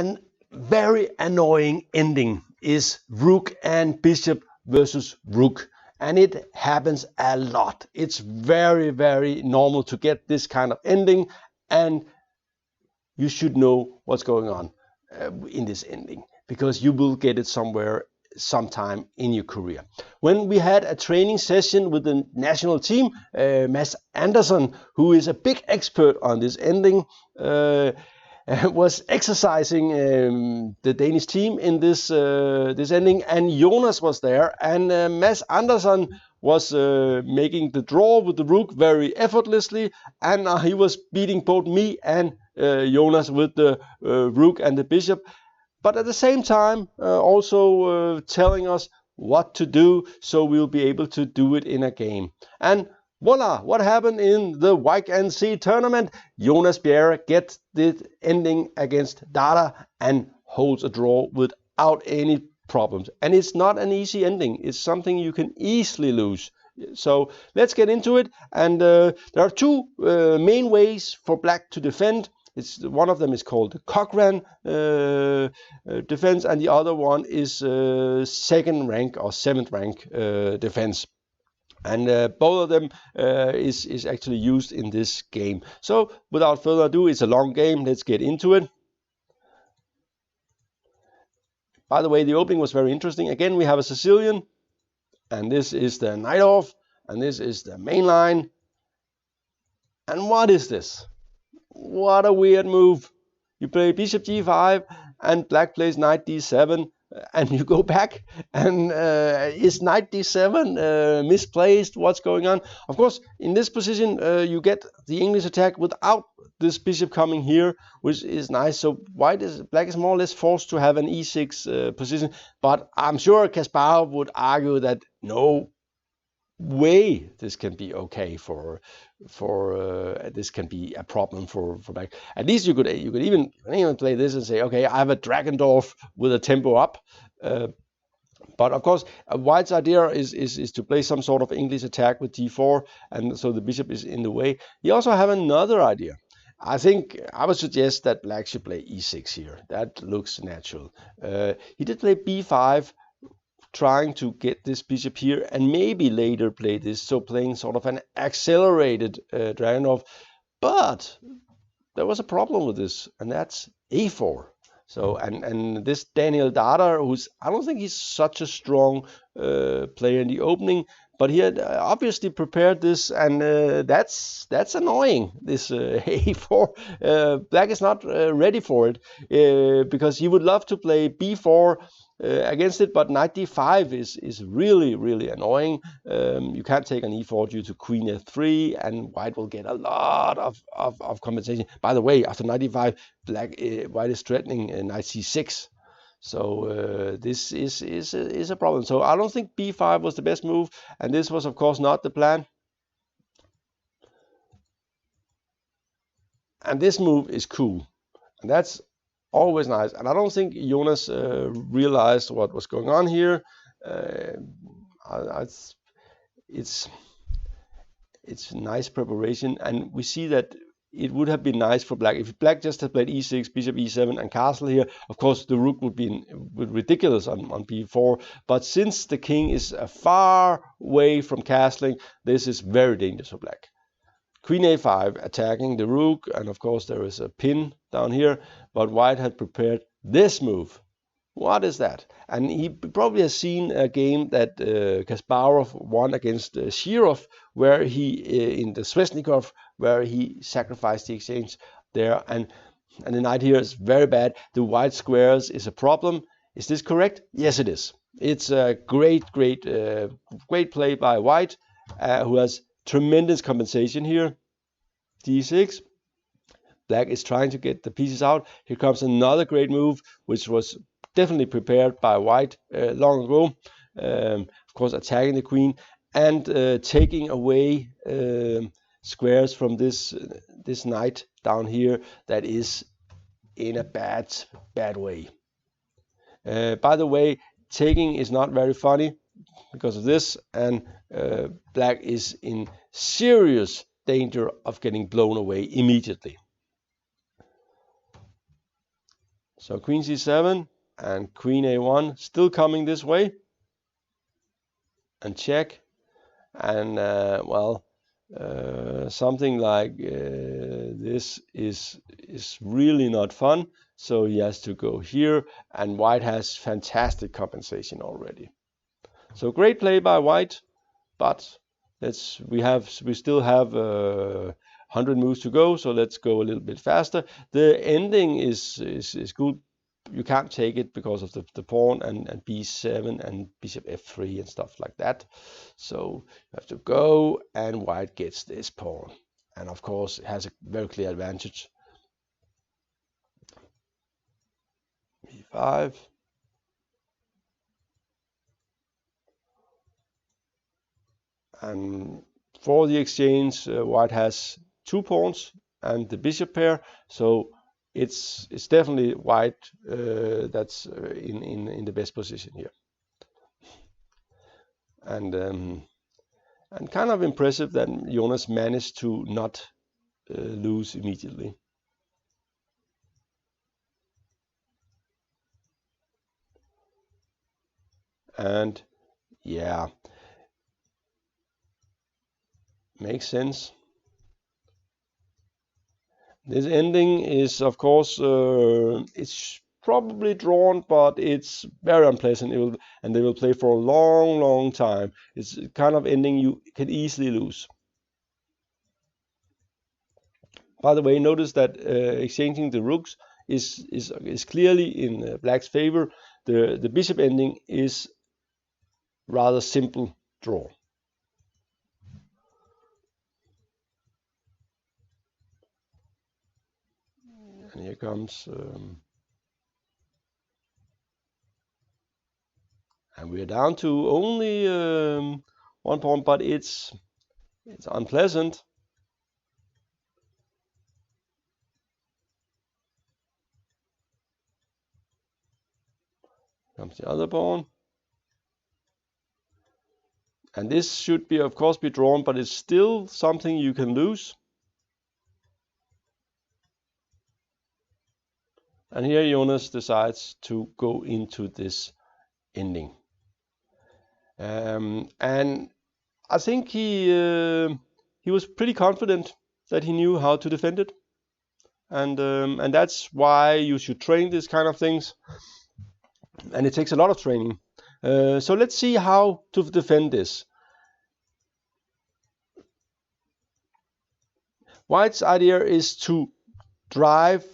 An very annoying ending is Rook and Bishop versus Rook. And it happens a lot. It's very, very normal to get this kind of ending. And you should know what's going on in this ending, because you will get it somewhere sometime in your career. When we had a training session with the national team, Mads Andersen, who is a big expert on this ending, was exercising the Danish team in this ending, and Jonas was there, and Mads Andersen was making the draw with the Rook very effortlessly, and he was beating both me and Jonas with the Rook and the Bishop, but at the same time also telling us what to do so we'll be able to do it in a game. And voila, what happened in the YNC tournament? Jonas Bjerre gets the ending against Dardha and holds a draw without any problems. And it's not an easy ending. It's something you can easily lose. So let's get into it. And there are two main ways for black to defend. One of them is called the Cochrane defense, and the other one is second rank or seventh rank defense. And both of them is actually used in this game. So without further ado, it's a long game. Let's get into it. By the way, the opening was very interesting. Again, we have a Sicilian, and this is the knight off, and this is the main line. And what is this? What a weird move. You play bishop g5 and black plays knight d7, and you go back, and is knight d7 misplaced? What's going on? Of course, in this position you get the English attack without this bishop coming here, which is nice. So black is more or less forced to have an e6 position, but I'm sure Kasparov would argue that no way this can be okay for this can be a problem for black. At least you could even play this and say, okay, I have a Dragendorf with a tempo up. But of course, white's idea is to play some sort of English attack with d4, and so the bishop is in the way. You also have another idea. I think I would suggest that black should play e6 here. That looks natural. He did play b5, trying to get this bishop here, and maybe later play this, so playing sort of an accelerated Dragunov. But there was a problem with this, and that's a4. So and this Daniel Dardha, I don't think he's such a strong player in the opening, but he had obviously prepared this, and that's annoying. This a4, black is not ready for it, because he would love to play b4 against it, but knight d5 is really, really annoying. You can't take an e4 due to queen f3, and white will get a lot of compensation. By the way, after knight d5, white is threatening knight c6. So this is a problem. So I don't think b5 was the best move, and this was of course not the plan. And this move is cool, and that's always nice. And I don't think Jonas realized what was going on here. It's nice preparation, and we see that it would have been nice for black if black just had played e6, bishop e7, and castle here. Of course, the rook would be ridiculous on b4. But since the king is far away from castling, this is very dangerous for black. Queen a5 attacking the rook, and of course there is a pin down here, but white had prepared this move. What is that? And he probably has seen a game that Kasparov won against Shirov, where he in the Sveshnikov, where he sacrificed the exchange there, and the knight here is very bad. The white squares is a problem. Is this correct? Yes, it is. It's a great play by white, who has tremendous compensation here. d6. Black is trying to get the pieces out. Here comes another great move, which was definitely prepared by white long ago. Of course, attacking the queen and taking away squares from this knight down here that is in a bad way. By the way, taking is not very funny because of this, and black is in serious danger of getting blown away immediately. So queen c7 and queen a1 still coming this way, and check, and something like this is really not fun. So he has to go here, and white has fantastic compensation already. So great play by white, but we still have 100 moves to go, so let's go a little bit faster. The ending is good. You can't take it because of the pawn and b7 and bishop f3 and stuff like that. So you have to go, and white gets this pawn, and of course it has a very clear advantage. b5. And for the exchange, white has 2 pawns and the bishop pair, so it's definitely white that's in the best position here. And kind of impressive that Jonas managed to not lose immediately. And yeah, makes sense. This ending is, of course, it's probably drawn, but it's very unpleasant. And they will play for a long, long time. It's a kind of ending you can easily lose. By the way, notice that exchanging the rooks is clearly in black's favor. The bishop ending is rather simple draw. And here comes, and we're down to only 1 pawn, but it's unpleasant. Comes the other pawn. And this should be, of course, be drawn, but it's still something you can lose. And here Jonas decides to go into this ending. And I think he was pretty confident that he knew how to defend it. And that's why you should train these kind of things. And it takes a lot of training. So let's see how to defend this. White's idea is to drive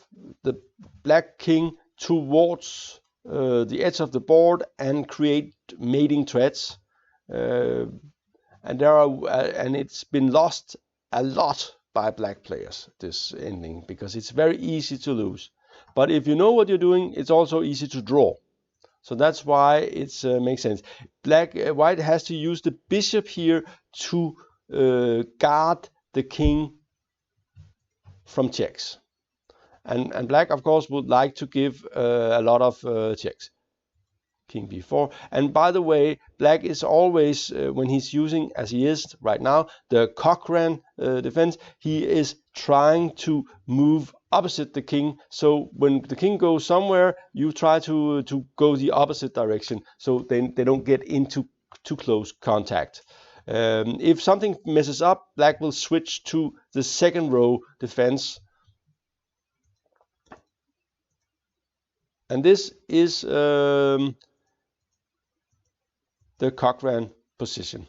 the black king towards the edge of the board and create mating threats. And it's been lost a lot by black players, this ending, because it's very easy to lose. But if you know what you're doing, it's also easy to draw. So that's why it makes sense. White has to use the bishop here to guard the king from checks. And black, of course, would like to give a lot of checks. King b4. And by the way, black is always, when he's using, as he is right now, the Cochrane defense, he is trying to move opposite the king. So when the king goes somewhere, you try to go the opposite direction, so they don't get into too close contact. If something messes up, black will switch to the second row defense. And this is the Cochrane position.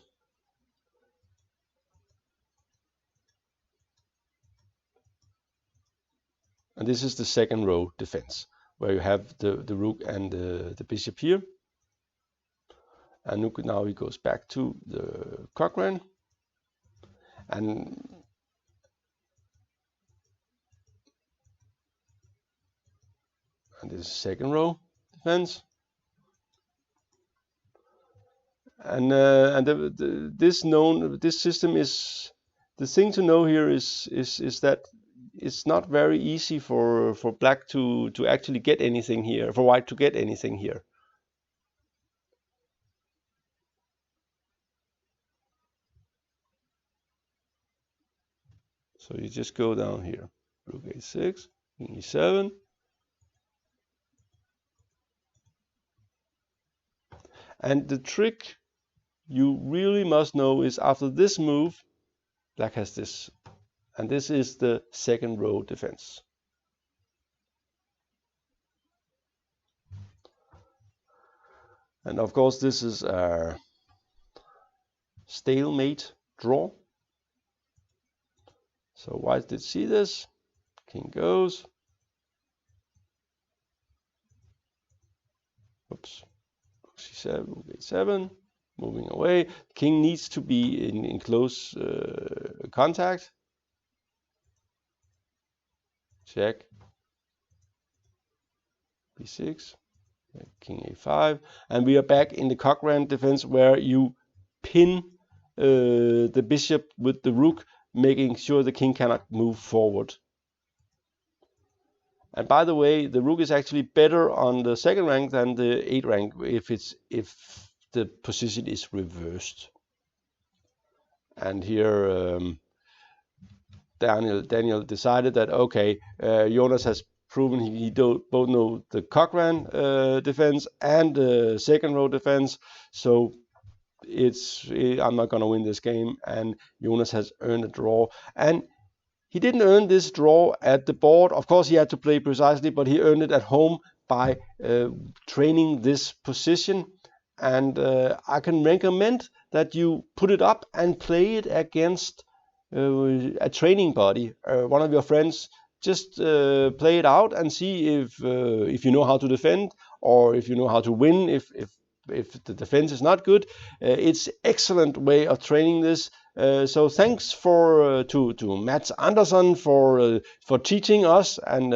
And this is the second row defense, where you have the rook and the bishop here. And now he goes back to the Cochrane. And this is second row defense. And this system is, the thing to know here is that it's not very easy for black to actually get anything here, for white to get anything here. So you just go down here, rook a6, king e7, And the trick you really must know is after this move, black has this. And this is the second row defense. And of course, this is a stalemate draw. So white did see this. King goes. Oops. C7, move A7, moving away. King needs to be in close contact. Check. B6. King A5. And we are back in the Cochrane defense where you pin the bishop with the rook, making sure the king cannot move forward. And by the way, the rook is actually better on the second rank than the 8th rank if the position is reversed. And here Daniel decided that okay, Jonas has proven he both know the Cochrane defense and the second row defense, so I'm not gonna win this game, and Jonas has earned a draw. And he didn't earn this draw at the board. Of course, he had to play precisely, but he earned it at home by training this position. And I can recommend that you put it up and play it against a training body, one of your friends. Just play it out and see if you know how to defend, or if you know how to win. If the defense is not good, it's excellent way of training this. So thanks to Mats Andersson for teaching us, and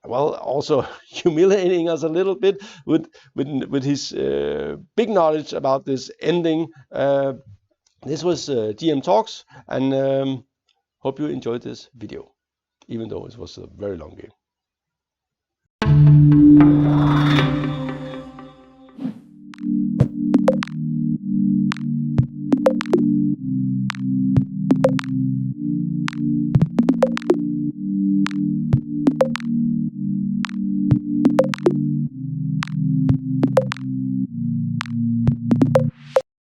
well, also humiliating us a little bit with his big knowledge about this ending. This was GM Talks, and hope you enjoyed this video, even though it was a very long game.